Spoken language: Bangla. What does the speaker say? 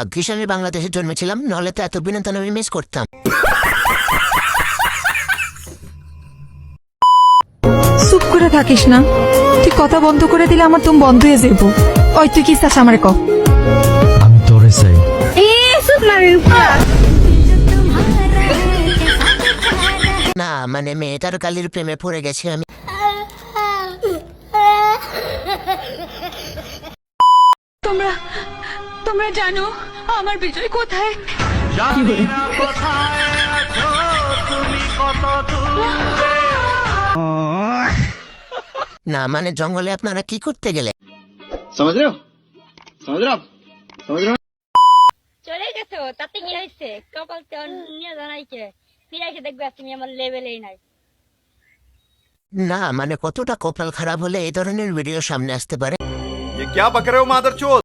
ভাগ্যিস আমি বাংলাদেশে জন্মেছিলাম, নাহলে তো এত বিনোদন আমি মিস করতাম। চুপ করে থাকিস না, তুই কথা বন্ধ করে দিলে আমার তুম বন্ধ হয়ে যাবো। ওই তুই কি চাস আমারে ক? আমি তোরে চাই। না মানে মেয়েটার কালির প্রেমে পড়ে গেছি আমি। তোমরা জানো আমার বিজয় কোথায়? না মানে জঙ্গলে আপনারা কি করতে গেলে? समझ रहे हो समझ रहे हो आप समझ रहे हो চলে গেছো তাতে কি হয়েছে? কপাল তো নিয়ে জানাইকে ফিরে এসে দেখবে তুমি আমার লেভেলেই নাই। না মানে কতটা কপাল খারাপ হলে এই ধরনের ভিডিও সামনে আসতে পারে? ये क्या बक रहे हो मादरचोद?